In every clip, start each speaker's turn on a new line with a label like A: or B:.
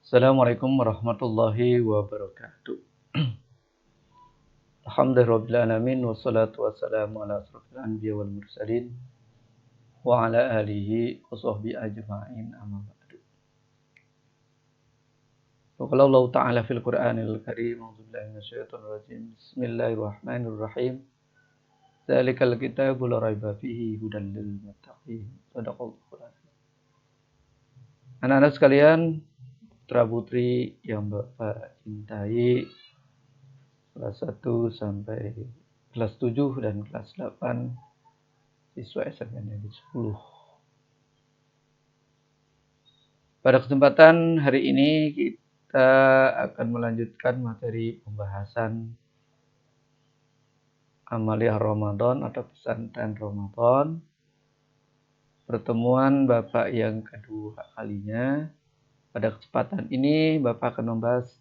A: Assalamualaikum warahmatullahi wabarakatuh. Alhamdulillahirrabbilalamin. Wassalatu wassalamu ala asrafil anbiya wal mursalin wa ala alihi wa sahbihi ajma'in amma ba'du. Wa qala Allah ta'ala fil Qur'anil Karim, a'udzu billahi minasyaitonir rajim. Bismillahirrahmanirrahim. Dzalikal kitabu la raiba fihi hudal lil muttaqin. Shadaqallahul azim. Anak-anak sekalian, putra-putri yang Bapak cintai, kelas 1 sampai kelas 7 dan kelas 8 siswa SMA Negeri 10. Pada kesempatan hari ini kita akan melanjutkan materi pembahasan Amaliyah Ramadan atau pesantren Ramadan. Pertemuan Bapak yang kedua kalinya. Pada kesempatan ini Bapak akan membahas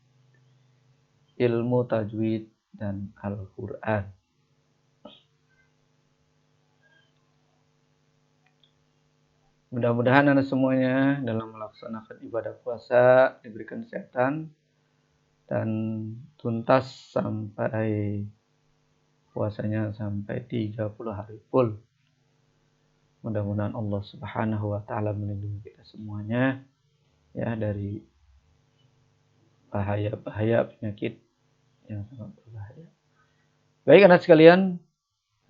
A: ilmu tajwid dan Al-Quran. Mudah-mudahan Anda semuanya dalam melaksanakan ibadah puasa diberikan kesehatan dan tuntas sampai puasanya sampai 30 hari full. Mudah-mudahan Allah Subhanahu wa taala melindungi kita semuanya ya dari bahaya-bahaya penyakit yang sangat berbahaya. Baik anak sekalian,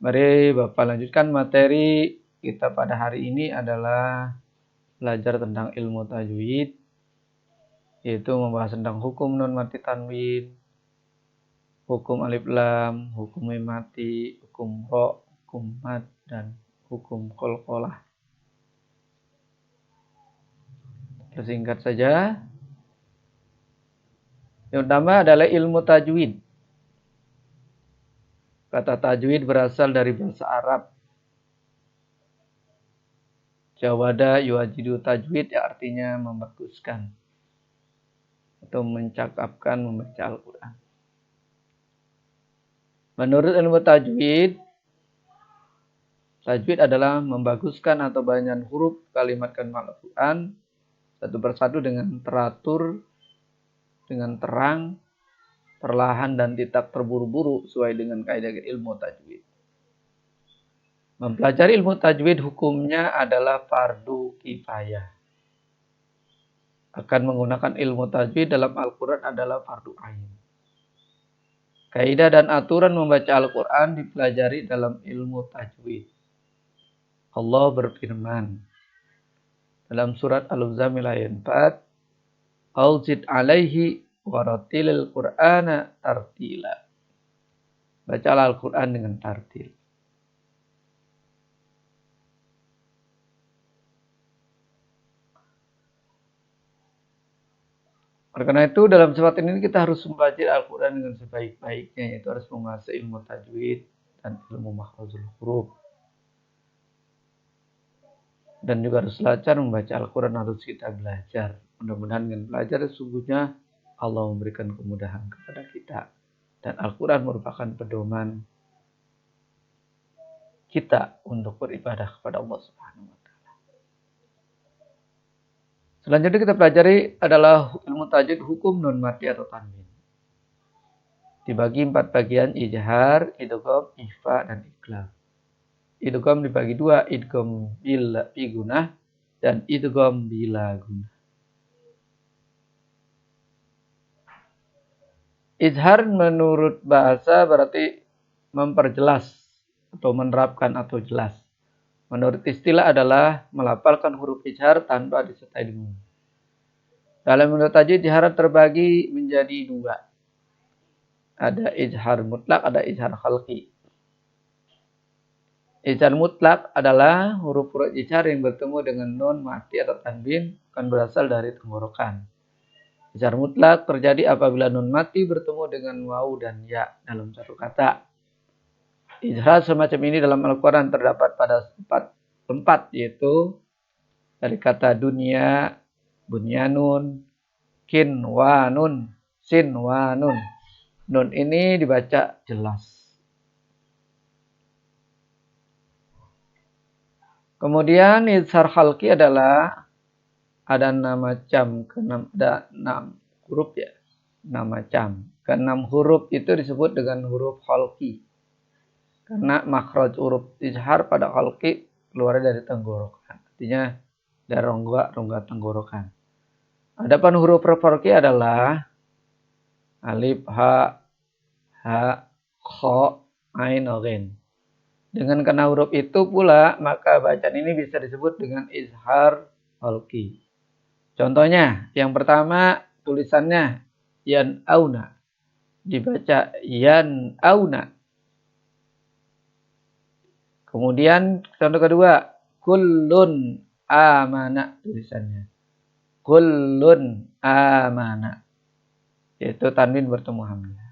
A: mari Bapak lanjutkan materi kita pada hari ini adalah belajar tentang ilmu tajwid, yaitu membahas tentang hukum nun mati tanwin, hukum alif lam, hukum mim mati, hukum ro, hukum mad, dan hukum qalqalah. Tersingkat saja. Yang pertama adalah ilmu tajwid. Kata tajwid berasal dari bahasa Arab. Jawada yuwajidu tajwid, yang artinya membaguskan atau mencakapkan membaca Al-Quran. Menurut ilmu tajwid, tajwid adalah membaguskan atau banyak huruf kalimat Al-Quran satu persatu dengan teratur, dengan terang, perlahan dan tidak terburu-buru sesuai dengan kaidah ilmu tajwid. Mempelajari ilmu tajwid hukumnya adalah fardu kifayah. Akan menggunakan ilmu tajwid dalam Al-Quran adalah fardu ain. Kaidah dan aturan membaca Al-Quran dipelajari dalam ilmu tajwid. Allah berfirman dalam surat Al-Muzammil ayat 4, Auzid alaihi waratilil Qur'ana tartila. Bacalah Al-Quran dengan tartil. Karena itu dalam kesempatan ini kita harus membaca Al-Quran dengan sebaik-baiknya, yaitu harus menguasai ilmu tajwid dan ilmu makhrajul huruf. Dan juga harus lancar membaca Al-Quran, harus kita belajar. Mudah-mudahan dengan belajar sesungguhnya Allah memberikan kemudahan kepada kita. Dan Al-Quran merupakan pedoman kita untuk beribadah kepada Allah Subhanahu wa taala. Selanjutnya kita pelajari adalah ilmu tajwid hukum nun mati atau tanwin. Dibagi 4 bagian: ijhar, idgham, ikhfa, dan iqlab. Idgham dibagi 2, idgham bila gunah dan idgham bila gunah. Izhar menurut bahasa berarti memperjelas atau menerapkan atau jelas. Menurut istilah adalah melafalkan huruf izhar tanpa disertai dengung. Dalam menurut tajwid izhar terbagi menjadi 2. Ada izhar mutlak, ada izhar khalqi. Izhar mutlak adalah huruf-huruf izhar yang bertemu dengan nun mati atau tanwin akan berasal dari tenggorokan. Izhar mutlak terjadi apabila nun mati bertemu dengan waw dan ya dalam satu kata. Izhar semacam ini dalam Al-Quran terdapat pada 4 tempat, yaitu dari kata dunia, bunyanun, kinwanun, sinwanun. Nun ini dibaca jelas. Kemudian izhar khalqi adalah ada 6 macam, ada 6 huruf ya. 6 macam. Ke-6 huruf itu disebut dengan huruf kholqi. Karena makhraj huruf izhar pada kholqi keluar dari tenggorokan. Artinya dari rongga tenggorokan. Adapun huruf farqi adalah alif, ha, kha, ain, ghain. Dengan kena huruf itu pula, maka bacaan ini bisa disebut dengan izhar kholqi. Contohnya, yang pertama tulisannya yan auna. Dibaca yan auna. Kemudian contoh kedua, kullun amana tulisannya. Kullun amana. Yaitu tanwin bertemu hamzah.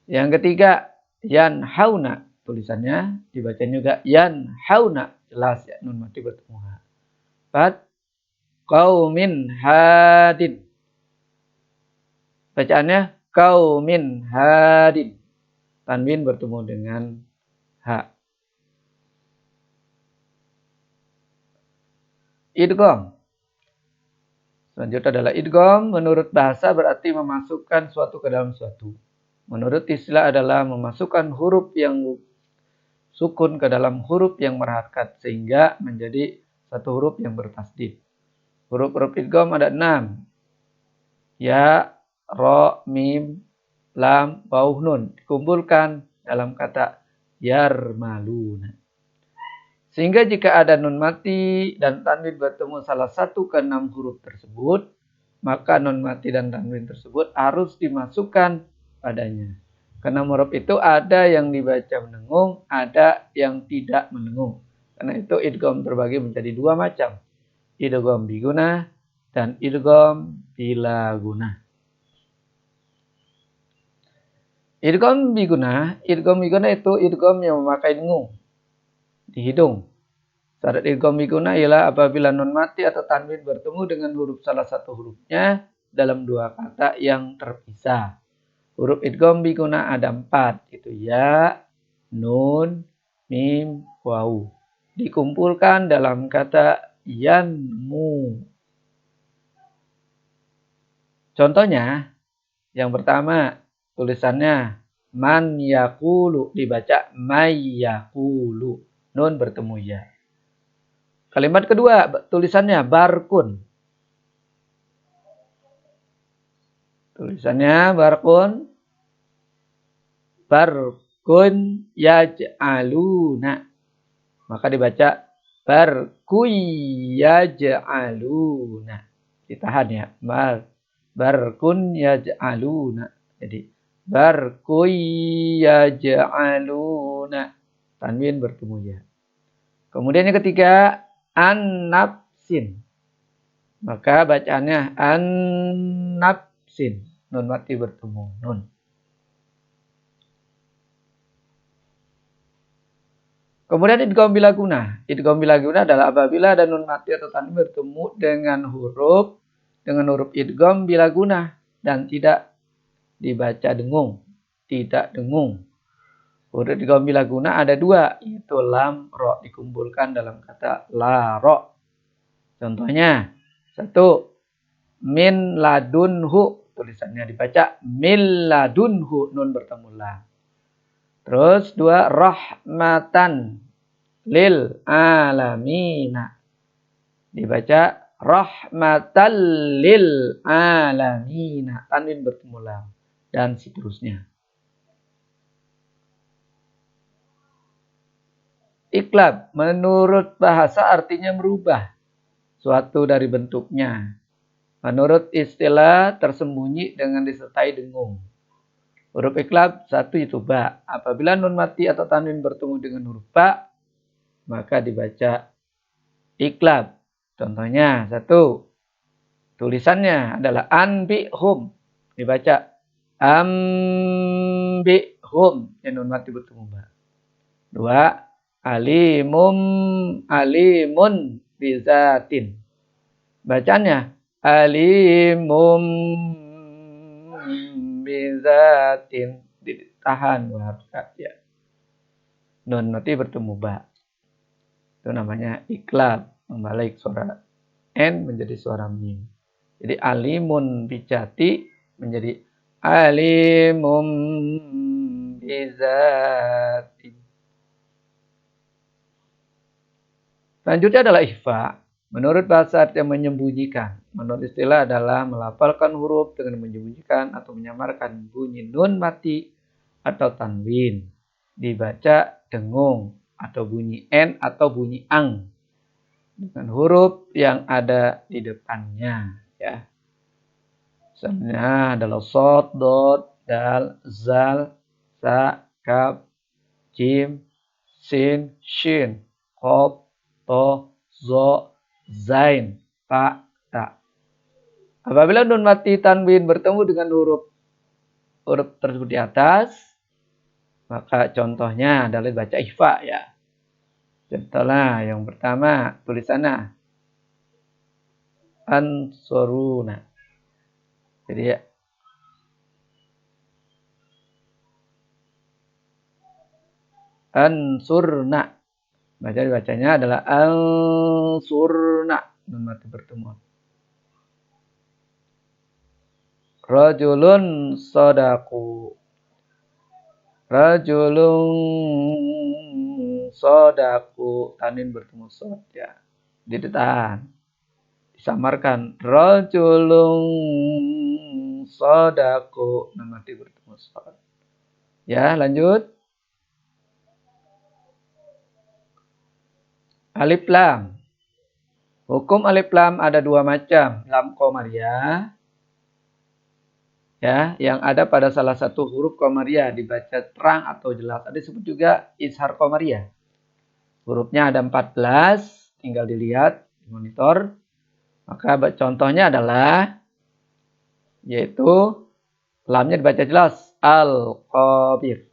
A: Yang ketiga, yan hauna tulisannya dibaca juga yan hauna. Jelas ya, nun mati bertemu ha. Empat, qaumin hadin. Bacaannya qaumin hadin. Tanwin bertemu dengan ha. Idgham. Selanjutnya adalah idgham. Menurut bahasa berarti memasukkan suatu ke dalam suatu. Menurut istilah adalah memasukkan huruf yang sukun ke dalam huruf yang berharakat sehingga menjadi satu huruf yang bertasdid. Huruf-huruf idgham ada 6. Ya, ro, mim, lam, waw, nun. Dikumpulkan dalam kata yarmaluna. Sehingga jika ada nun mati dan tanwin bertemu salah satu ke 6 huruf tersebut, maka nun mati dan tanwin tersebut harus dimasukkan padanya. Karena huruf itu ada yang dibaca menengung, ada yang tidak menengung. Karena itu idgham terbagi menjadi 2 macam. Idgham biguna dan idgham bila guna. Idgham biguna itu idgham yang memakai dengung di hidung. Syarat idgham biguna ialah apabila nun mati atau tanwin bertemu dengan huruf salah satu hurufnya dalam 2 kata yang terpisah. Huruf idgham biguna ada 4, itu ya, nun, mim, waw. Dikumpulkan dalam kata yanmu. Contohnya, yang pertama tulisannya man yakulu, dibaca may yakulu. Nun bertemu ya. Kalimat kedua tulisannya barkun. Tulisannya barkun. Barkun yaj'aluna. Maka dibaca barkuy yaj'aluna. Ditahan ya. Barkun yaj'aluna. Jadi barkuy yaj'aluna. Tanwin bertemu ya. Kemudian yang ketiga an-nafsin. Maka bacaannya an-nafsin. Nun mati bertemu nun. Kemudian idgham bila guna. Idgham bila guna adalah apabila ada nun mati atau tanwin bertemu dengan huruf idgham bila guna dan tidak dibaca dengung, tidak dengung. Huruf idgham bila guna ada 2, yaitu lam, ro, dikumpulkan dalam kata la ro. Contohnya, 1, min ladunhu, tulisannya dibaca min ladunhu, nun bertemu lam. Terus 2, rahmatan lil alamina. Dibaca rahmatan lil alamina. Tanwin bertemu lam. Dan seterusnya. Iqlab menurut bahasa artinya merubah suatu dari bentuknya. Menurut istilah tersembunyi dengan disertai dengung. Huruf iqlab 1 itu ba. Apabila nun mati atau tanwin bertemu dengan huruf ba, maka dibaca iqlab. Contohnya 1. Tulisannya adalah anbihum. Dibaca ambihum. Yang nun mati bertemu ba. 2. alimun bizatin. Bacanya alimum bizatin, ditahan harkat ya. Nun mati bertemu ba. Itu namanya iqlab, membalik suara N menjadi suara mim. Jadi alimun bijati menjadi alimum bizati. Selanjutnya adalah ikhfa. Menurut bahasa yang menyembunyikan. Menurut istilah adalah melafalkan huruf dengan menyembunyikan atau menyamarkan bunyi nun mati atau tanwin. Dibaca dengung atau bunyi N atau bunyi ang. Dengan huruf yang ada di depannya. Ya. Misalnya adalah sod, dot, dal, zal, sa, kaf, jim, sin, shin, qaf, to, zo, zain, ta, ta. Apabila nun mati tanwin bertemu dengan huruf tersebut di atas, maka contohnya adalah baca ikhfa ya. Contohnya yang pertama tulisannya ansuruna. Jadi ya, ansurna. Bacanya adalah ansurna. Nun mati bertemu. Rajulun sodaku. Rajulun sodaku. Tanwin bertemu sod ya. Ditahan. Disamarkan. Rajulun sodaku. Nun mati bertemu sod. Ya, lanjut. Alif lam. Hukum alif lam ada dua macam. Lam komariah. Ya, yang ada pada salah satu huruf komariah dibaca terang atau jelas. Ada disebut juga izhar komariah. Hurufnya ada 14, tinggal dilihat di monitor. Maka contohnya adalah yaitu lamnya dibaca jelas al-qabir,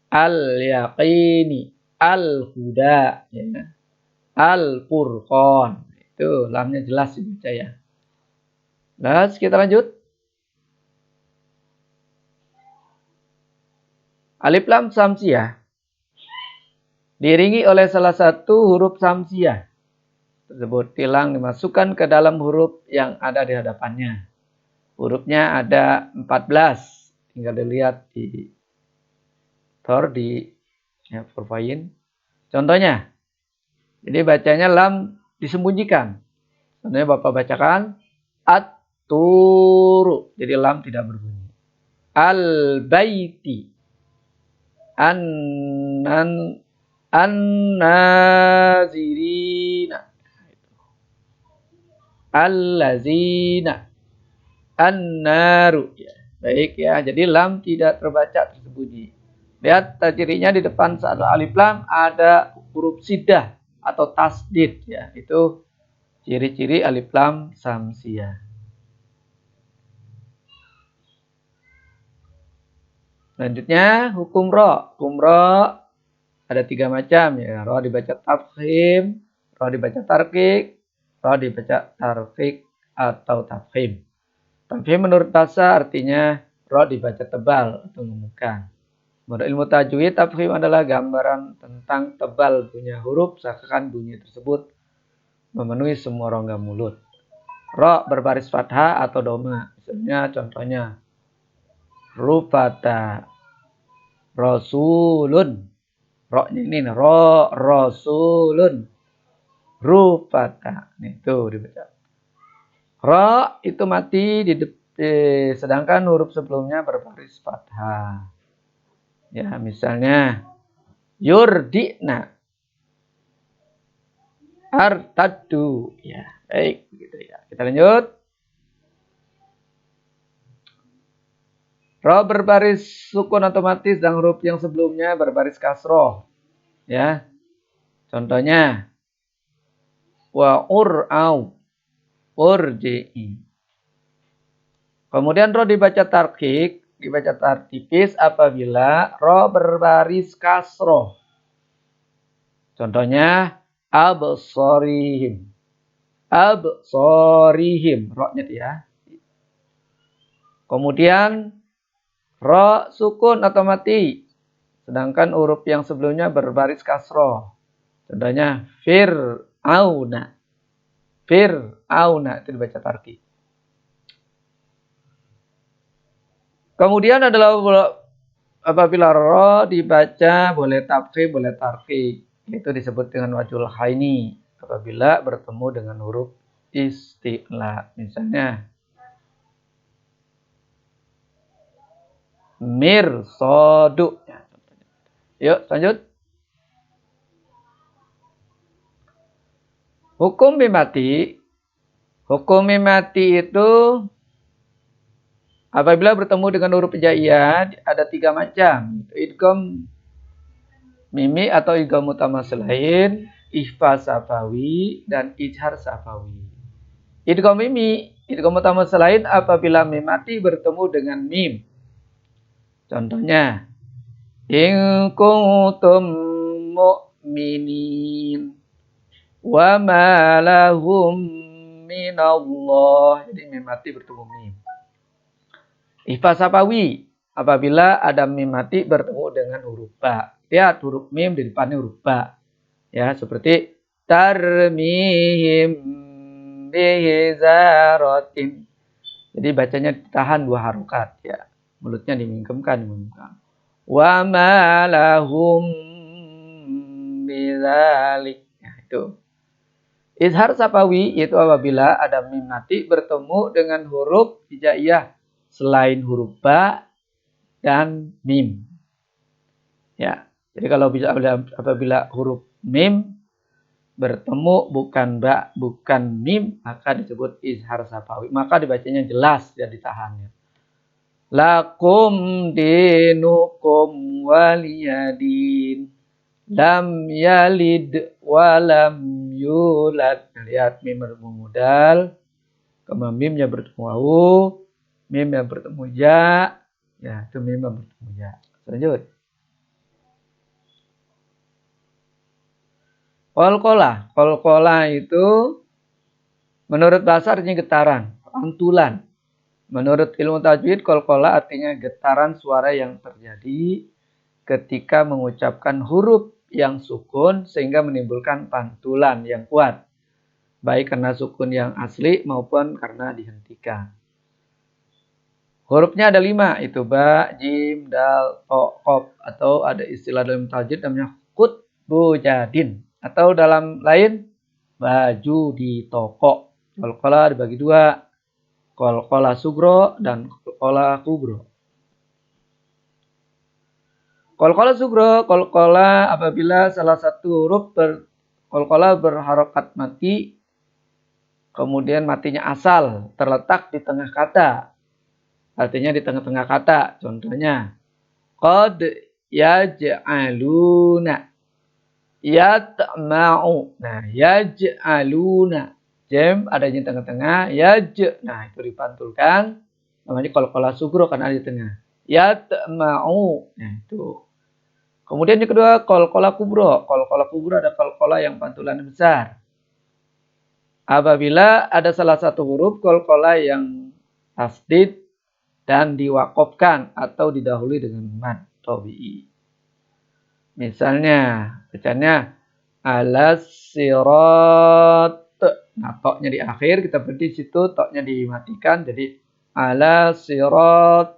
A: al-yaqini, al-huda, ya. Al-furqan. Itu lamnya jelas dibaca ya. Nah, kita lanjut. Alif lam samsiah diiringi oleh salah satu huruf samsiah tersebut tilang dimasukkan ke dalam huruf yang ada di hadapannya. Hurufnya ada 14. Tinggal dilihat di PowerPoint. Contohnya. Jadi bacanya lam disembunyikan. Contohnya Bapak bacakan at-turu. Jadi lam tidak berbunyi. Al-baiti. An-nazirina. Al-lazina. An-naru. Ya. Baik ya, jadi lam tidak terbaca tersembunyi. Lihat cirinya di depan saat alif lam ada huruf sidah atau tasdid ya. Itu ciri-ciri alif lam samsiah. Selanjutnya hukum ro. Hukum ro ada 3 macam ya. Ro dibaca tafkhim, ro dibaca tarkik, ro dibaca tarkik atau tafkhim. Tafkhim menurut bahasa artinya ro dibaca tebal atau mengemuka. Menurut ilmu tajwid, tafkhim adalah gambaran tentang tebal bunyi huruf seakan bunyi tersebut memenuhi semua rongga mulut. Ro berbaris fathah atau doma. Misalnya contohnya rupata, rasulun. Ro-nya ini rasulun. Rupata. Itu dibaca. Ro itu mati sedangkan huruf sebelumnya berbaris fathah. Ya, misalnya yurdina. Artadu. Ya, baik begitu ya. Kita lanjut. Ro berbaris sukun otomatis dan huruf yang sebelumnya berbaris kasroh. Ya. Contohnya wa ur'au, urji'i. Kemudian ro dibaca tarkik, dibaca tipis apabila ro berbaris kasroh. Contohnya absorihim. Absorihim. Ro-nya ya. Kemudian ro sukun atau mati. Sedangkan huruf yang sebelumnya berbaris kasroh. Contohnya fir'auna. Fir'auna, itu dibaca tarki. Kemudian adalah apabila ro dibaca boleh tafkhim, boleh tarki. Itu disebut dengan wajhul haini apabila bertemu dengan huruf isti'la. Misalnya mirsadu. Yuk lanjut. Hukum mimati. Hukum mimati itu apabila bertemu dengan huruf hijaiyah ada 3 macam. Idgham mimi atau idgham mutamatsilin, ikhfa safawi, dan ijhar safawi. Idgham mimi, idgham mutamatsilin apabila mimati bertemu dengan mim. Contohnya, in kuntum mu'minin wa ma lahum minallah. Jadi mimati bertemu mim. Ikhfa safawi apabila ada mim mati bertemu dengan huruf ba. Lihat huruf mim di depannya huruf ba. Ya, seperti tarmihim bihizaratin. Jadi bacanya ditahan 2 harokat ya. Mulutnya dimingkemkan. Wa ma lahum bidzalik. Nah, itu. Izhar safawi yaitu apabila ada mim mati bertemu dengan huruf hijaiyah selain huruf ba dan mim. Ya. Jadi kalau apabila huruf mim bertemu bukan ba, bukan mim, maka disebut izhar safawi. Maka dibacanya jelas dan ditahannya. Lakum dinukum waliyadin. Lam yalid walam yulad. Lihat mim bertemu dal, kemudian mimnya bertemu wawu, mim yang bertemu ya, ya itu mim yang bertemu ya. Lanjut. Qalqalah itu menurut bahasa artinya getaran, pantulan. Menurut ilmu tajwid, qalqalah artinya getaran suara yang terjadi ketika mengucapkan huruf yang sukun sehingga menimbulkan pantulan yang kuat. Baik karena sukun yang asli maupun karena dihentikan. Hurufnya ada 5, itu ba, jim, dal, to, qaf. Atau ada istilah dalam tajwid namanya qutbu jadin. Atau dalam lain, baju di toko. Qalqalah dibagi 2. Qalqalah sugro dan qalqalah kubro. Qalqalah sugro, qalqalah apabila salah satu huruf qalqalah berharokat mati, kemudian matinya asal, terletak di tengah kata. Artinya di tengah-tengah kata. Contohnya, qad yaj'aluna, yatma'u. Nah, yaj'aluna. Jam adanya di tengah-tengah, yaj. Nah, itu dipantulkan. Namanya qalqalah sugro karena ada di tengah. Yatma'u. Nah, itu. Kemudian yang kedua, qalqalah kubro. Qalqalah kubro ada qalqalah yang pantulan besar. Apabila ada salah satu huruf qalqalah yang tasdid dan diwakofkan atau didahului dengan mad tabi'i. Misalnya, bacanya alas sirat. Nah, toknya di akhir, kita berhenti situ, toknya dimatikan. Jadi, alas sirat.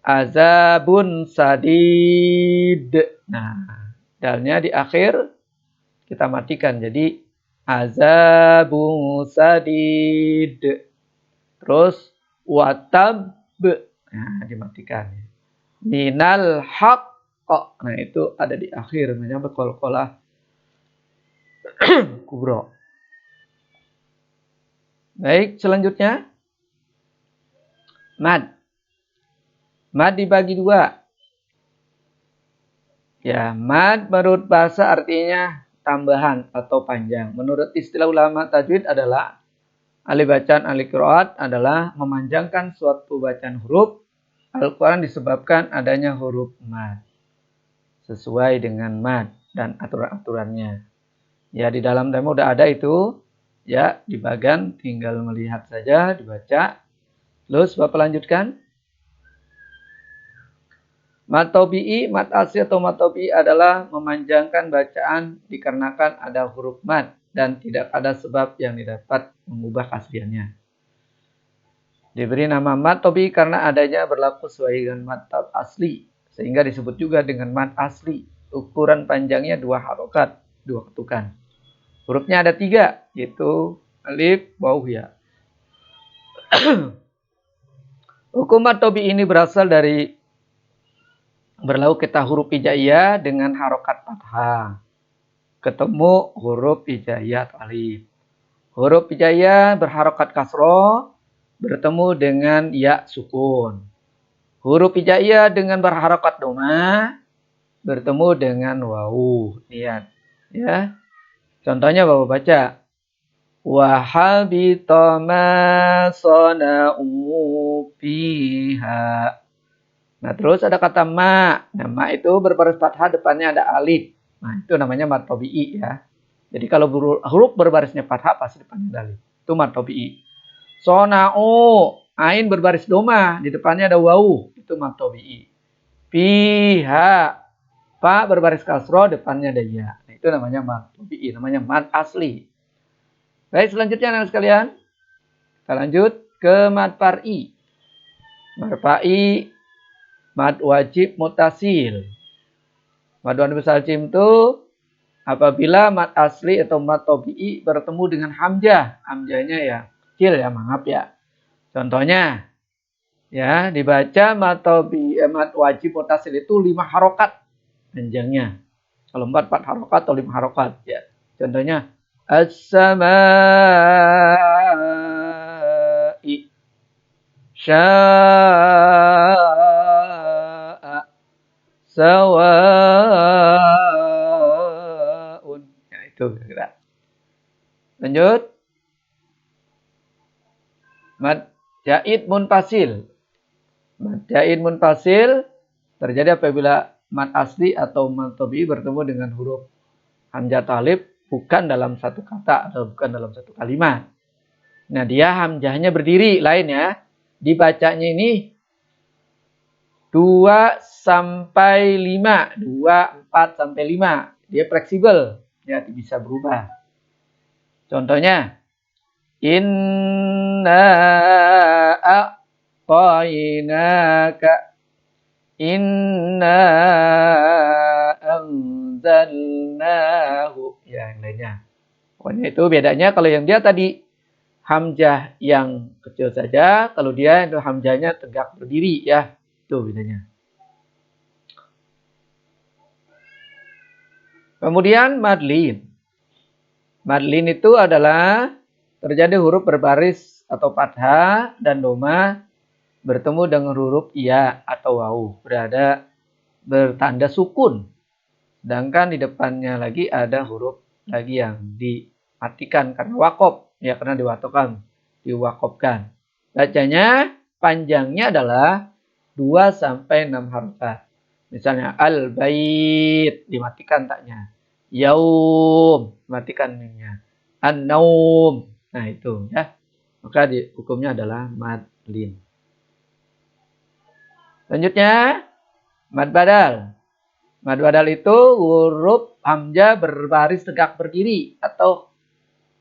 A: Azabun sadid. Nah, dalnya di akhir kita matikan. Jadi azabun sadid. Terus watab. Nah, dimatikan. Minal haqq. Nah, itu ada di akhir. Namanya qalqalah kubro. Baik, selanjutnya mad. Mad dibagi 2. Ya, mad menurut bahasa artinya tambahan atau panjang. Menurut istilah ulama tajwid adalah ahli bacaan, ahli qiraat adalah memanjangkan suatu bacaan huruf Al-Quran disebabkan adanya huruf mad. Sesuai dengan mad dan aturan-aturannya. Ya, di dalam demo udah ada itu. Ya, di bagan tinggal melihat saja, dibaca. Terus Bapak lanjutkan. Mad tabi'i, mad asli atau mad tabi'i adalah memanjangkan bacaan dikarenakan ada huruf mad dan tidak ada sebab yang didapat mengubah keasliannya. Diberi nama mad tobi karena adanya berlaku sesuai dengan mad asli, sehingga disebut juga dengan mad asli. Ukuran panjangnya 2 harokat, 2 ketukan. Hurufnya ada 3, yaitu alif, waw, ya. Hukum mad tobi ini berasal dari berlaku kita huruf hijaiyah dengan harokat fathah. Ketemu huruf hijaiyah atau alif. Huruf hijaiyah berharokat kasroh bertemu dengan ya sukun. Huruf hijaiyah dengan berharokat doma bertemu dengan wawu. Lihat ya. Contohnya Bapak baca. Wa habita ma sana'u fiha. Nah, terus ada kata ma. Nah, ma itu berbaris fathah, depannya ada alif. Nah, itu namanya mad tobi'i ya. Jadi kalau huruf berbarisnya fathah pasti depannya ada alif. Itu mad tobi'i. Sona'u, ain berbaris doma, di depannya ada wawu. Itu mad tobi'i. Fiha, fa berbaris kasroh, depannya ada ya. Nah, itu namanya mad tobi'i, namanya mad asli. Baik, selanjutnya anak sekalian. Kita lanjut ke mad far'i. Mad far'i, mad wajib mutasil. Mad wajib mutasil itu apabila mad asli atau mad tobi'i bertemu dengan hamzah. Hamzahnya ya kecil ya, maaf ya. Contohnya ya dibaca mad wajib mutasil itu 5 harokat panjangnya. Kalau 4 harokat atau 5 harokat ya. Contohnya as-samaa'i sya'a sawa'un. Ya, itu kira-kira. Lanjut. Mad jaid munfasil. Mad jaid munfasil terjadi apabila mad asli atau mad tobi'i bertemu dengan huruf hamzah alif bukan dalam satu kata atau bukan dalam satu kalimat. Nah, dia hamzahnya berdiri, lain ya. Dibacanya ini 2 sampai 5, 2, 4 sampai 5. Dia fleksibel, ya bisa berubah. Contohnya inna a'tainaka inna anzalnahu. Ya, yang lainnya. Pokoknya itu bedanya kalau yang dia tadi hamzah yang kecil saja, kalau dia itu hamzahnya tegak berdiri ya. Itu bedanya. Kemudian madlin. Madlin itu adalah terjadi huruf berbaris atau fathah dan doma bertemu dengan huruf iya atau wawu, bertanda sukun. Sedangkan di depannya lagi ada huruf lagi yang dimatikan karena wakof, ya karena diwakofkan. Bacanya panjangnya adalah 2 sampai 6 harokat. Misalnya al-bait dimatikan taknya. Yaum dimatikan mimnya. An-naum. Nah, itu ya. Maka hukumnya adalah madlin. Selanjutnya mad badal. Mad badal itu huruf hamzah berbaris tegak berdiri atau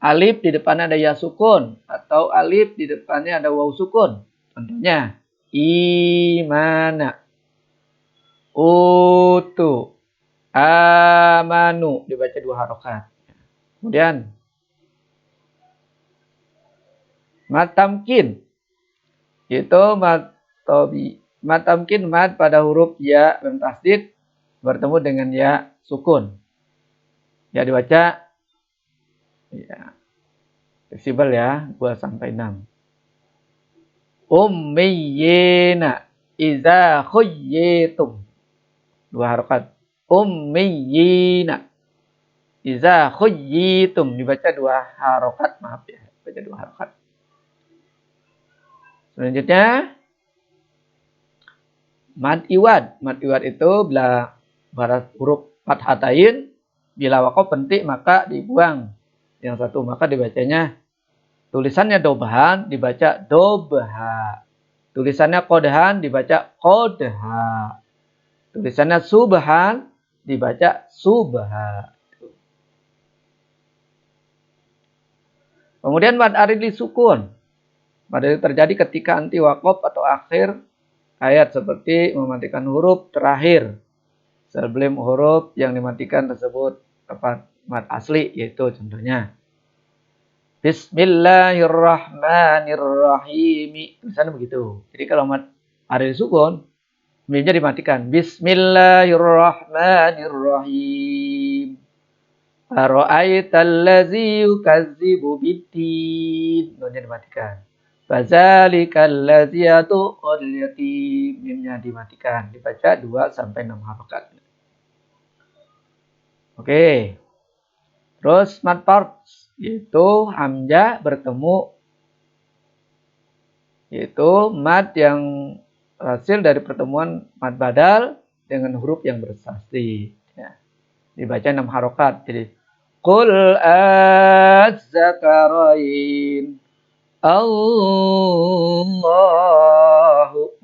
A: alif di depannya ada ya sukun atau alif di depannya ada waw sukun. Contohnya imana, utu, amanu dibaca 2 harokat. Kemudian mad tamkin itu mad tobi. Mad tamkin mad pada huruf ya dan tasdid bertemu dengan ya sukun. Ya dibaca ya fleksibel ya 2 sampai 6. Ummiyina iza khuyyitum 2 harokat. Ummiyina iza khuyyitum dibaca 2 harokat, maaf ya, baca 2 harokat. Selanjutnya mad iwad. Mad iwad itu bila huruf fathatain bila wakof pentik maka dibuang yang satu, maka dibacanya tulisannya dobhan dibaca dobha. Tulisannya kodhan dibaca kodha. Tulisannya subhan dibaca subha. Kemudian mad arid sukun. Mad arid terjadi ketika anti waqaf atau akhir ayat seperti mematikan huruf terakhir sebelum huruf yang dimatikan tersebut tepat mad asli, yaitu contohnya Bismillahirrahmanirrahim. Tulisannya begitu. Jadi kalau mad arid sukun, mimnya dimatikan. Bismillahirrahmanirrahim. Ara'aitallazi yukazzibu biddin. Nunnya dimatikan. Fazalikallazi yatu'ul yatim. Mimnya dimatikan. Dibaca 2 sampai 6 harokat. Oke. Terus mad parts, yaitu hamzah bertemu, yaitu mad yang hasil dari pertemuan mad badal dengan huruf yang bersasi. Ya. Dibaca 6 harokat. Jadi Qul az-zakarain Allahu,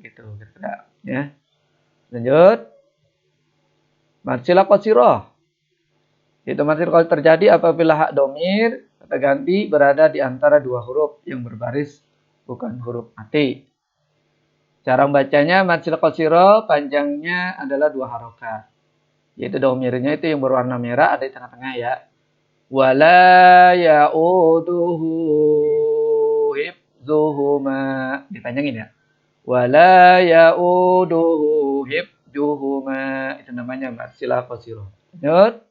A: gitu ya. Lanjut. Mad silah qasirah. Itu mad silah qasirah terjadi apabila hak domir kata ganti berada di antara dua huruf yang berbaris, bukan huruf mati. Cara membacanya mad silah qasirah panjangnya adalah 2 harokat. Yaitu domirnya itu yang berwarna merah ada di tengah-tengah ya. Wala ya'uduhu hifzuhuma. Dipanjangin ya. Wala ya'uduhu hifzuhuma. Itu namanya mad silah qasirah. Lanjut.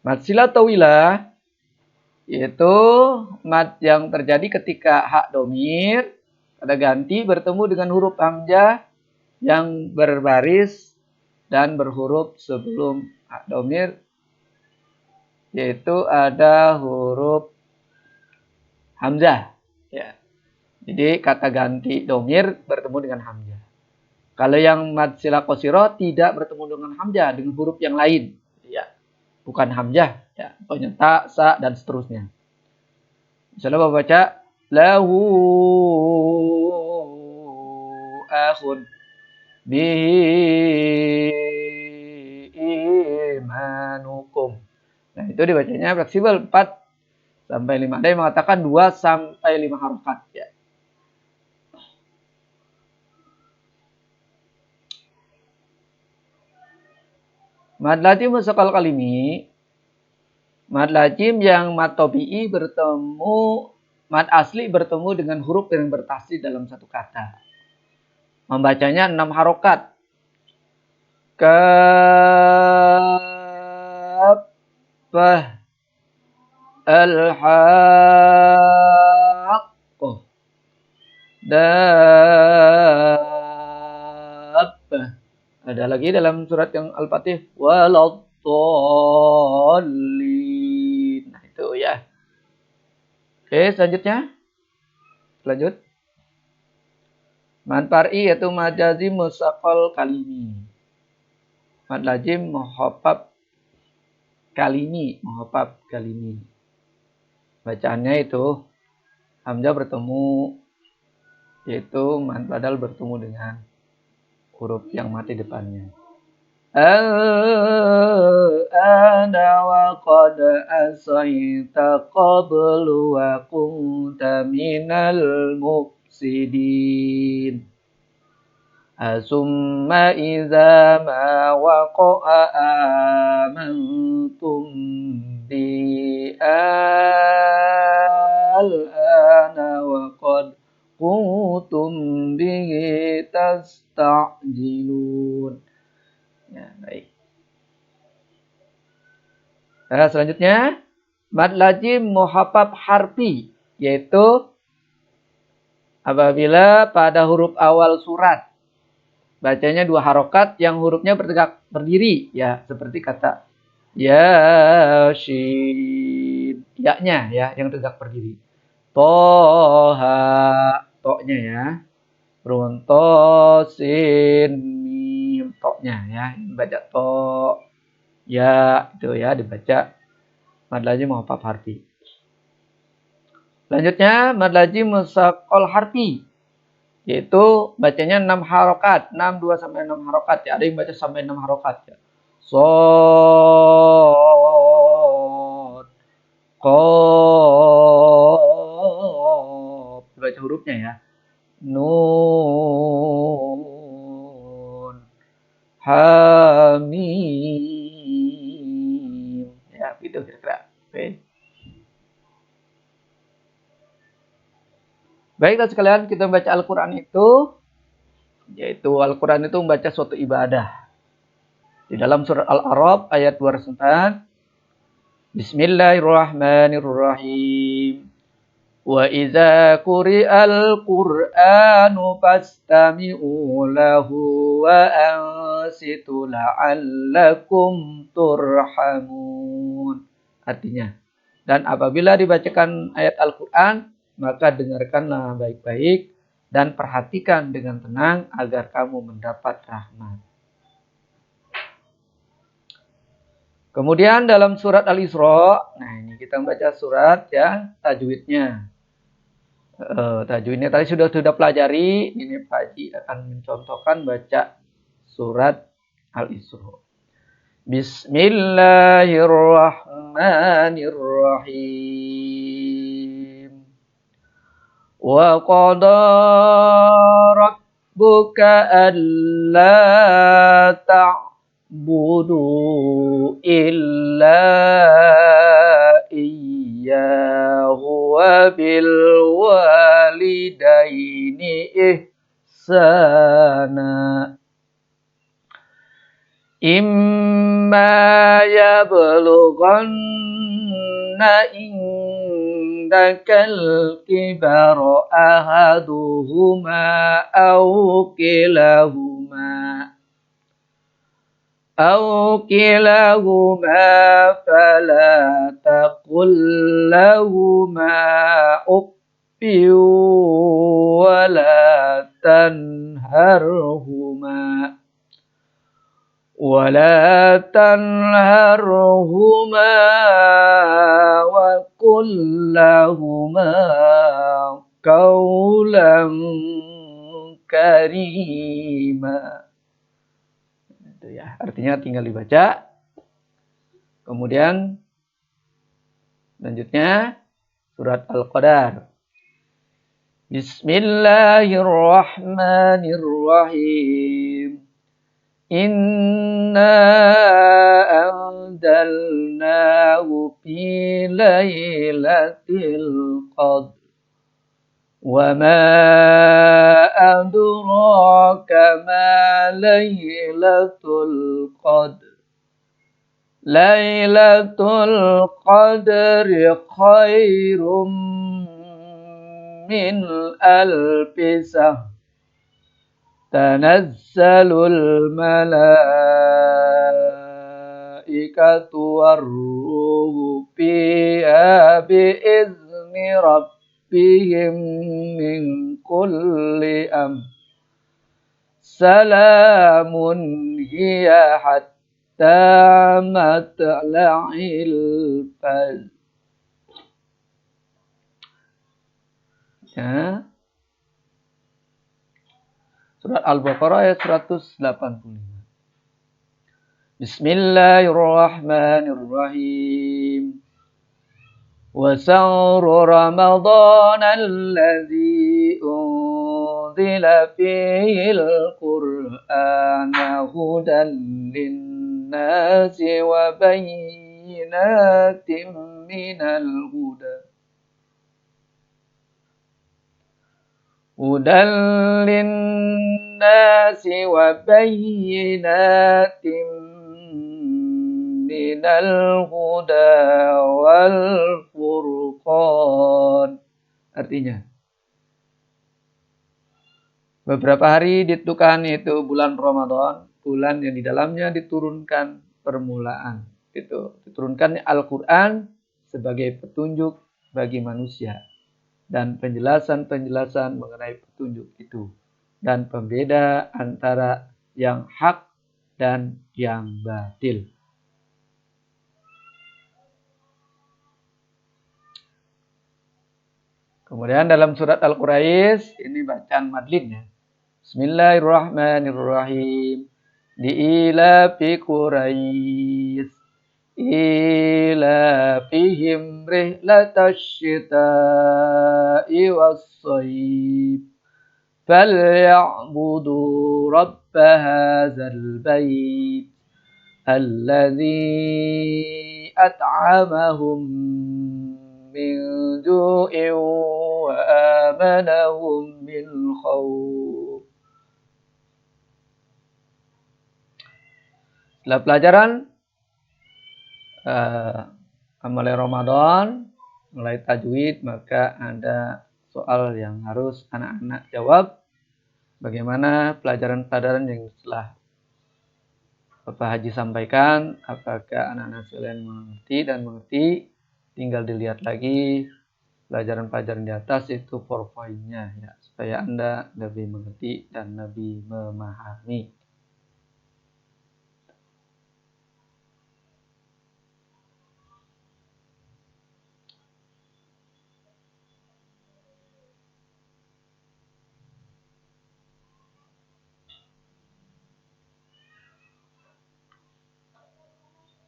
A: Mad silah tawilah, yaitu mad yang terjadi ketika hak domir pada ganti bertemu dengan huruf hamzah yang berbaris dan berhuruf sebelum hak domir, yaitu ada huruf hamzah. Ya. Jadi kata ganti domir bertemu dengan hamzah. Kalau yang mad silah qasirah tidak bertemu dengan hamzah, dengan huruf yang lain. Ya. Bukan hamzah. Ya. Pokoknya ta, sa, dan seterusnya. Misalnya Bapak baca lahu akhun bihi imanukum. Nah, itu dibacanya fleksibel 4 sampai 5. Ada yang mengatakan 2 sampai 5 harokat ya. Mad lazim wasaqal kalimi. Mad lazim yang mad tabi'i bertemu, mad asli bertemu dengan huruf yang bertasydid dalam satu kata. Membacanya 6 harokat. Kafah al-haqqah dabbah. Ada lagi dalam surat yang Al-Fatih waladdallin. Nah, itu ya. Oke, selanjutnya. Lanjut. Mad far'i yaitu mad jazim musaqal kalimi. Mad lazim muhaffaf kalimi, muhaffaf kalimi. Bacaannya itu hamzah bertemu, yaitu mad badal bertemu dengan huruf yang mati depannya. Ana wa qad asaita qablu wa kunta minal mufsidin. Asumma idza ma waqa'a amantum bi al-ana wa qad kuntum bihi tasta'jilun. Ya, baik. Nah, selanjutnya mad lazim muhaffaf harfi, yaitu apabila pada huruf awal surat bacanya 2 harokat yang hurufnya bertegak berdiri ya, seperti kata Yasin, ya-nya ya yang tegak berdiri. Toha, to-nya ya. Berun to sin mim, to-nya ya. Baca to ya, itu ya dibaca mad lazim muhaffaf harfi. Selanjutnya mad lazim musaqal harfi, yaitu bacanya 6 harokat, 6 2 sampai 6 harokat ya. Ada yang baca sampai 6 harokat ya. Sod Qaf. Baca hurufnya ya. Nun. Hamim. Ya, itu kira-kira. Oke. Baiklah sekalian, kita membaca Al-Quran itu, yaitu Al-Quran itu membaca suatu ibadah. Di dalam surat Al-A'raf ayat 204, Bismillahirrahmanirrahim. Wa idza quri'al Qur'anu fastami'u lahu wa ansitu la'allakum turhamun. Artinya, dan apabila dibacakan ayat Al-Quran, maka dengarkanlah baik-baik dan perhatikan dengan tenang agar kamu mendapat rahmat. Kemudian dalam surat Al-Isra, nah ini kita membaca surat ya, tajwidnya. Tajwidnya tadi sudah pelajari, ini Pak Haji akan mencontohkan baca surat Al-Isra. Bismillahirrahmanirrahim. Wa qada rabbuka alla ta'budu illa iyyahu wa bil walidaini ihsana. Imma yablughanna indakal kibara ahaduhuma aw kilahuma fala taqul lahuma uffin wa la tanharhuma wa qul lahuma qawlan karima. Itu ya, artinya tinggal dibaca. Kemudian selanjutnya surat Al-Qadar. Bismillahirrahmanirrahim. Inna anzalnahu fi lailatul qadr. Wa ma adraka ma lailatul qadr. Lailatul qadri khairum min alfi shahr. Tanazzalul malaikatu warruhu fiha bi'izni rabbihim min kulli amr. Salamun hiya hatta matla'il fajr. Ya. Surat Al-Baqarah ayat 185. Bismillahirrahmanirrahim. Wa sahru Ramadan alladzi unzila fihi al-Qur'an hudan lin-nasi wa bayyinatin minal huda. Hudan linnasi wa bayyinatin minal huda wal furqan. Artinya, beberapa hari ditentukan yaitu bulan Ramadan, bulan yang di dalamnya diturunkan permulaan. Itu diturunkan Al-Quran sebagai petunjuk bagi manusia. Dan penjelasan-penjelasan mengenai petunjuk itu. Dan pembeda antara yang hak dan yang batil. Kemudian dalam surat Al-Quraisy, ini bacaan madlinnya. Bismillahirrahmanirrahim. Di'ilafi Quraisy إيلافهم رحلة الشتاء والصيف فليعبدوا رب هذا البيت الذي أطعمهم من جوع وآمنهم من خوف. Setelah pelajaran mulai Ramadan, mulai tajwid, maka ada soal yang harus anak-anak jawab. Bagaimana pelajaran-pelajaran yang telah Bapak Haji sampaikan, apakah anak-anak sekalian mengerti dan mengerti? Tinggal dilihat lagi pelajaran-pelajaran di atas itu powerpoint-nya ya, supaya Anda lebih mengerti dan lebih memahami.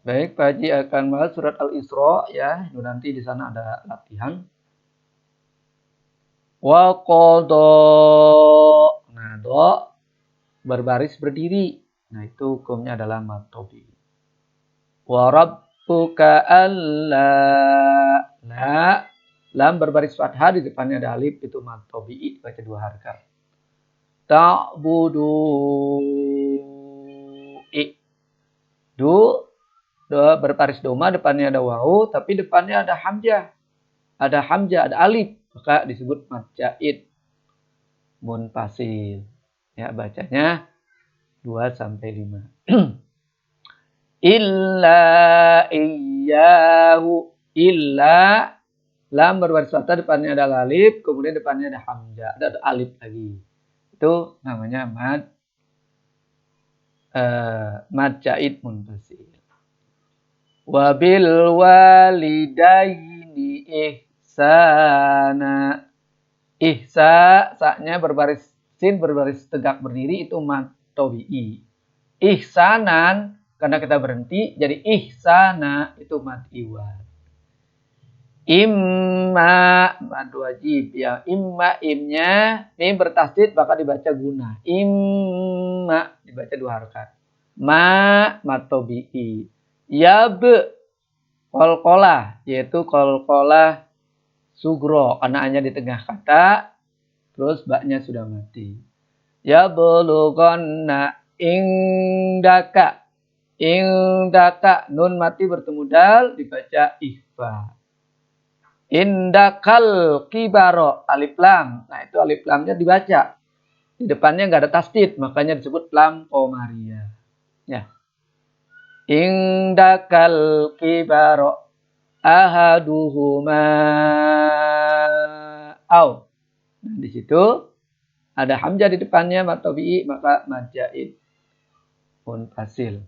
A: Baik, Pak Haji akan bahas surat Al-Isra ya. Nanti di sana ada latihan. Wa qada. Nah, do berbaris berdiri. Nah, itu hukumnya adalah mad tobi. Wa rabbuka alla. La lam berbaris fathah, di depannya ada alif, itu mad tobi, baca 2 harakat. Ta'budu do berbaris doma, depannya ada wawu, tapi depannya ada hamzah. Ada hamzah, ada alif, maka disebut mad jaid munfasil. Ya, bacanya 2 sampai 5. Illa iyyahu, illa lam berbaris fathah, depannya ada alif, kemudian depannya ada hamzah, ada alif lagi. Itu namanya mad jaid munfasil. Wabil walidaini ihsana. Ihsa, saknya berbaris sin, berbaris tegak berdiri, itu mad tobi'i. Ihsanan, karena kita berhenti, jadi ihsana, itu mad iwad. Imma, mad wajib ya. Imma, imnya, mim bertasdid, maka dibaca guna. Imma, dibaca 2 harakat. Ma, mad tobi'i. Yab, kolkolah, yaitu kolkolah sugro, karena di tengah kata, terus baknya sudah mati. Ya bulugonna indaka, indaka, nun mati bertemu dal, dibaca ikhfa. Indakal kibaro, alif lam, nah itu alif lamnya dibaca, di depannya nggak ada tasdid, makanya disebut lam komariah. Ya. Indakal kibaro ahaduhuma au. Nah, di situ ada hamzah di depannya mad tabi'i, maka mad jaid munfasil.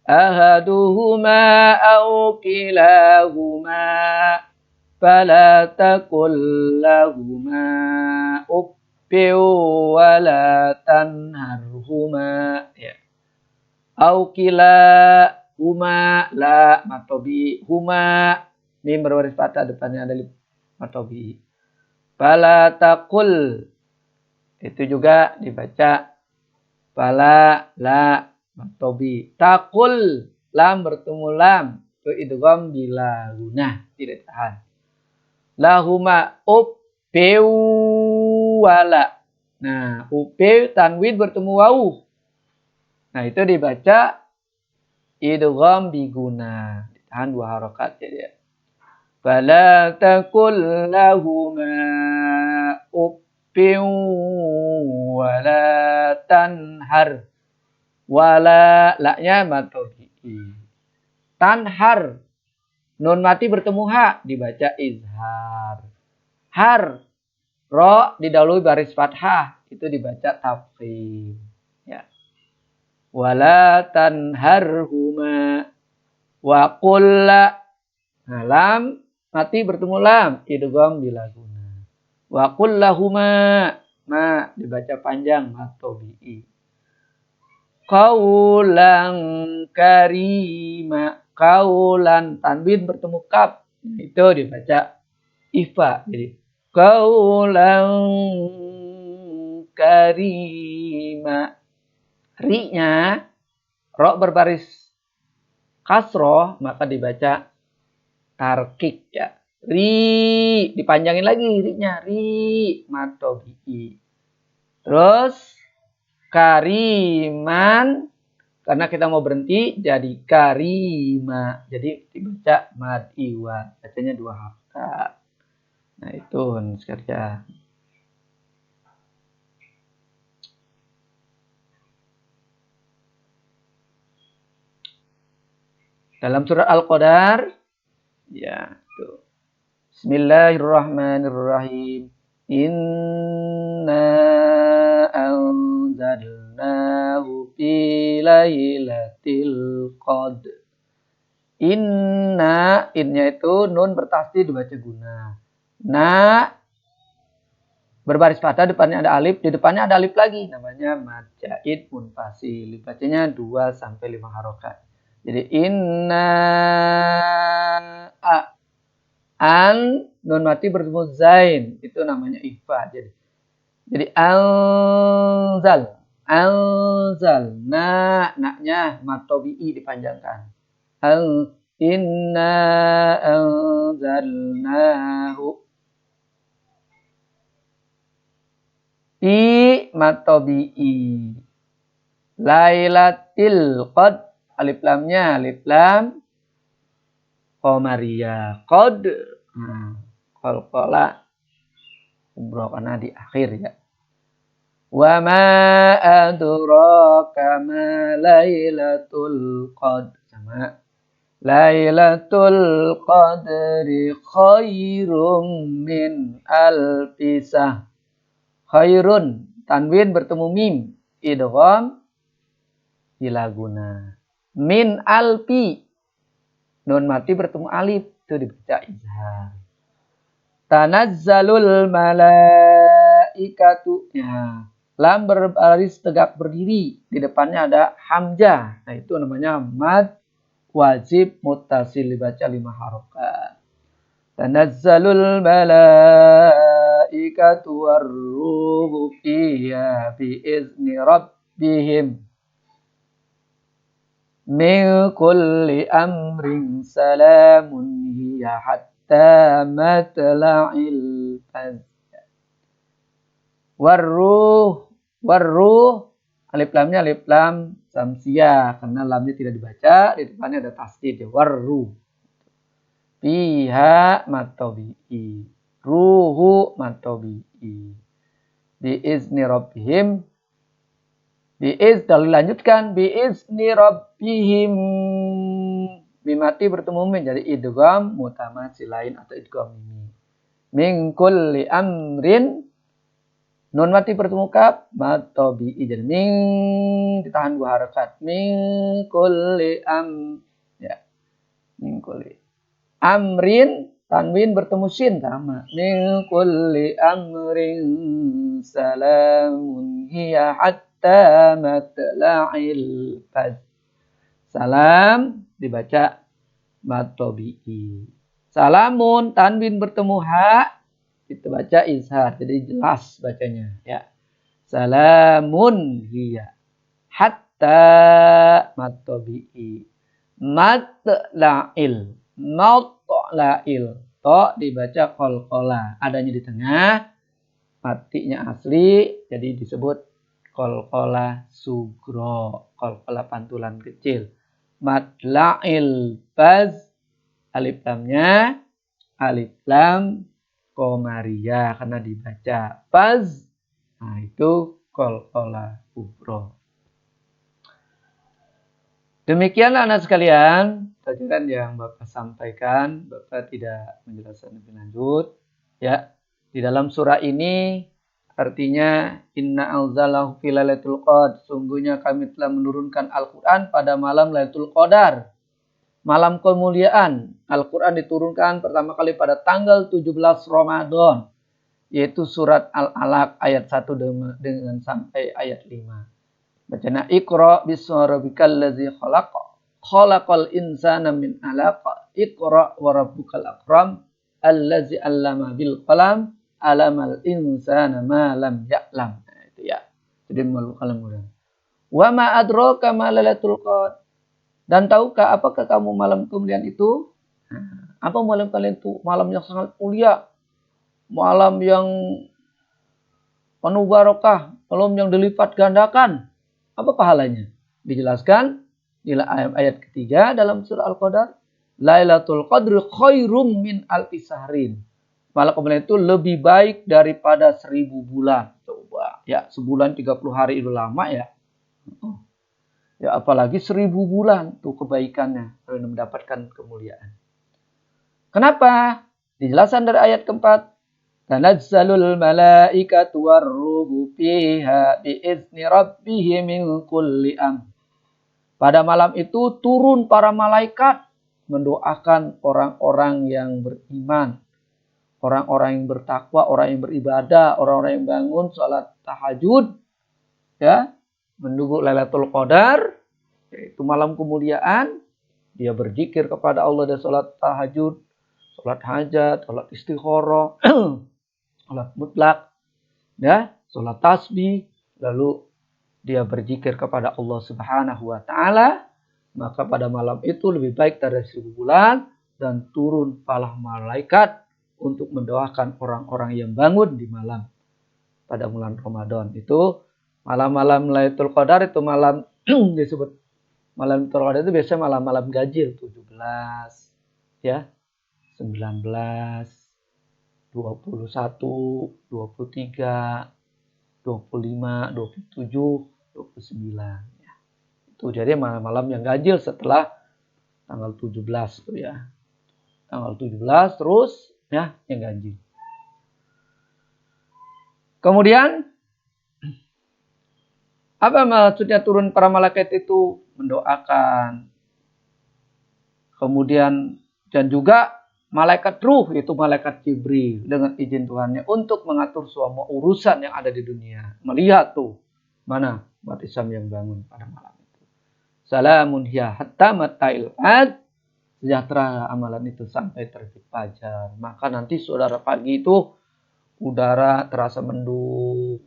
A: Ahaduhuma au kilahuma fala taqul lahuma uffin wala tanharhuma ya. Au kila huma, la mad tabi'i, huma mim berbaris fathah, depannya ada mad tabi'i. Fala taqul, itu juga dibaca fala, la mad tabi'i. Taqul, lam bertemu lam, itu idgham bila gunah, tidak tahan. Lahuma uffin wala. Nah, uffin tanwin bertemu wawu. Nah, itu dibaca idgham biguna, ditahan 2 harakat ya. Fala taqul lahuma uffin wala tanhar. Wala, la-nya mad tabi'i. Tanhar, nun mati bertemu ha, dibaca izhar. Har, ro didahului baris fathah, itu dibaca tafkhim. Ya. Wala tanharhuma wa qulla. Nah, lam mati bertemu lam, idgham bila guna. Wa qullahuma, ma dibaca panjang mad tabi'i. Qaulan karima. Kaulan, tanwin bertemu kaf. Itu dibaca ifa. Jadi kaulan karima. Ri-nya ro berbaris kasroh maka dibaca tarkik ya. Ri dipanjangin lagi ri-nya ri matobi. Terus kariman karena kita mau berhenti jadi karima. Jadi dibaca mad iwa. Bacanya 2 harokat. Nah itu sekalian. Dalam surat Al-Qadar, ya, tuh. Bismillahirrahmanirrahim. Inna anzalnahu fi lailatul qadr. Inna, innya itu nun bertasdid dibaca guna. Na berbaris fathah, depannya ada alif, di depannya ada alif lagi, namanya mad jaid munfasil. Dibacanya 2 sampai 5 harokat. Jadi inna an nun mati bertemu zain itu namanya ifa. Jadi anzal na-nya matobi'i dipanjangkan. Inna anzalnahu fi matobi'i lailatil qadr. Alif lamnya alif lam qamariyah qad. Qalqala kubra karena di akhir ya. Wa ma adraka ma lailatul qadr. Sama lailatul qadri khairum min alfisah. Khairun tanwin bertemu mim idgham ila guna. Min alfi nun mati bertemu alif itu dibaca izhar. Tanazzalul malaikatu, ya, lam berbaris tegak berdiri, di depannya ada hamzah. Nah itu namanya mad wajib muttasil dibaca 5 harokat. Tanazzalul malaikatu warruhu fiha biizni rabbihim min kulli amrin salamun hiya hatta matla'il fajr. Warruh alif lamnya alif lam samsiyah karena lamnya tidak dibaca, di depannya ada tasdid ya. Warruh fiha matobi'i, ruhu matobi'i, biizni rabbihim. Biiz dilanjutkan biizni rabbihim, bimati bertemu menjadi idgham mutamatsilain atau idgham mimi. Min kulli amrin nun mati bertemu kaf matobi'i, jadi min ditahan 2 harokat. Min kulli ya. Min kulli amrin tanwin bertemu shin sama. Min kulli amrin salamun hiya hatta matla'il fajr. Salam dibaca matobi'i. Salamun tanwin bertemu ha itu baca izhar, jadi jelas bacanya ya. Salamun hiya hatta matobi'i. Matla'il to dibaca qalqala, adanya di tengah, matinya asli jadi disebut qalqala sugro, qalqala pantulan kecil. Matla'il faz, alif lamnya alif lam qamariyah karena dibaca faz. Nah itu qalqala kubro. Demikianlah anak sekalian pelajaran yang Bapak sampaikan. Bapak tidak menjelaskan lebih lanjut ya. Di dalam surah ini artinya inna anzalahu fi lailatul qadr, sungguhnya kami telah menurunkan Al-Qur'an pada malam Lailatul Qadar. Malam kemuliaan. Al-Qur'an diturunkan pertama kali pada tanggal 17 Ramadan, yaitu surat Al-Alaq ayat 1 dengan sampai ayat 5. Bacana Iqra bismi rabbikal ladzi khalaq. khalaqal insana min 'alaq. Iqra wa rabbukal akram. Allazi 'allama bil qalam. 'Alamal insana ma lam ya'lam. Nah, itu ya. Jadi qalam udah. Wa ma adraka ma lailatul qadar. Dan tahukah apakah kamu malam kemuliaan itu? Apa malam kalian itu? Malam yang sangat mulia. Malam yang penuh barokah. Malam yang dilipat gandakan. Apa pahalanya? Dijelaskan di ayat ketiga dalam surah Al-Qadar. Lailatul Qadri khairum min alfi sahrin. Malam kemuliaan itu lebih baik daripada 1000 bulan. Coba. Ya, sebulan 30 hari itu lama ya. Ya, apalagi 1000 bulan tuh kebaikannya kalau mendapatkan kemuliaan. Kenapa? Dijelasan dari ayat keempat. Tanazzalul malaikatu warruhu fiha biizni rabbihim min kulli am. Pada malam itu turun para malaikat mendoakan orang-orang yang beriman, orang-orang yang bertakwa, orang yang beribadah, orang-orang yang bangun salat tahajud, ya, menunggu Lailatul Qadar, yaitu malam kemuliaan. Dia berzikir kepada Allah dan salat tahajud, salat hajat, salat istikharah, salat mutlak, ya, salat tasbih, lalu dia berzikir kepada Allah Subhanahu wa taala, maka pada malam itu lebih baik dari 1000 bulan dan turun para malaikat untuk mendoakan orang-orang yang bangun di malam pada bulan Ramadan. Itu malam-malam Lailatul Qadar itu malam disebut malam Lailatul Qadar itu biasanya malam-malam ganjil 17, ya, 19, 21, 23, 25, 27, 29. Ya. Itu jadi malam-malam yang ganjil setelah tanggal 17 tuh ya. Tanggal 17 terus ya yang ganjil. Kemudian apa maksudnya turun para malaikat itu? Mendoakan. Kemudian dan juga malaikat ruh, itu malaikat Jibril dengan izin Tuhannya untuk mengatur semua urusan yang ada di dunia. Melihat tuh mana umat Islam yang bangun pada malam itu. Salamun hiya hatta mata'il ad. Sejahtera amalan itu sampai terbit fajar. Maka nanti saudara pagi itu udara terasa mendung,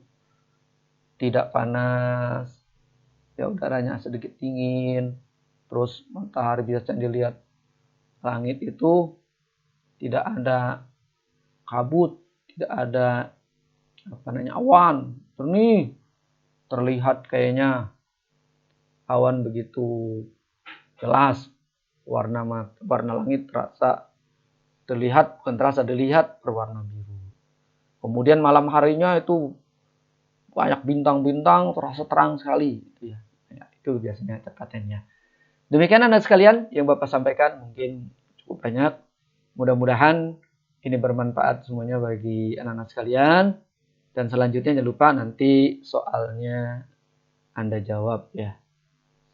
A: tidak panas, ya udaranya sedikit dingin. Terus matahari biasa dilihat langit itu tidak ada kabut, tidak ada awan, jernih. Terlihat kayaknya awan begitu jelas, warna langit terlihat berwarna biru. Kemudian malam harinya itu banyak bintang-bintang, terasa terang sekali gitu ya. Itu biasanya catatannya. Demikian Anda sekalian yang Bapak sampaikan, mungkin cukup banyak. Mudah-mudahan ini bermanfaat semuanya bagi anak-anak sekalian. Dan selanjutnya jangan lupa nanti soalnya Anda jawab ya.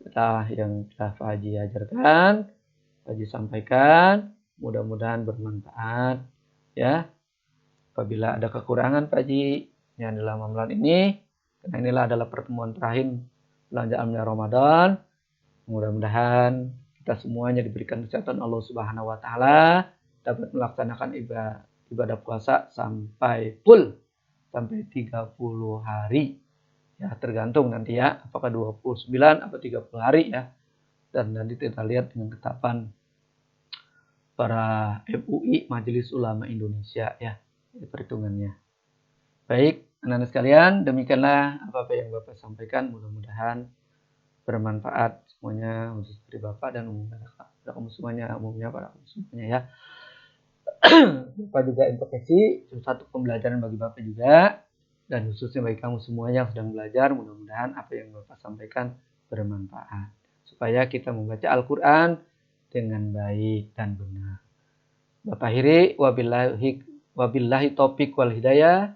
A: Setelah yang telah Pak Haji ajarkan, Pak Haji sampaikan, mudah-mudahan bermanfaat ya. Apabila ada kekurangan Pak Haji yang dalam amalan ini, karena inilah adalah pertemuan terakhir belanja Ramadan, mudah-mudahan kita semuanya diberikan kesehatan Allah Subhanahu wa taala, dapat melaksanakan ibadah puasa sampai full, sampai 30 hari. Ya, tergantung nanti ya, apakah 29 atau 30 hari ya. Dan nanti kita lihat dengan ketetapan para MUI, Majelis Ulama Indonesia ya, perhitungannya. Baik, anak-anak sekalian, demikianlah apa yang Bapak sampaikan, mudah-mudahan bermanfaat semuanya untuk dari Bapak dan umumnya pada kamu semuanya, pada kamu semuanya ya. Bapak juga introspeksi, satu pembelajaran bagi Bapak juga, dan khususnya bagi kamu semuanya yang sedang belajar, mudah-mudahan apa yang Bapak sampaikan bermanfaat, supaya kita membaca Al-Quran dengan baik dan benar. Bapak akhiri, wabillahi taufiq wal hidayah.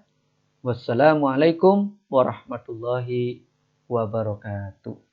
A: Wassalamualaikum warahmatullahi wabarakatuh.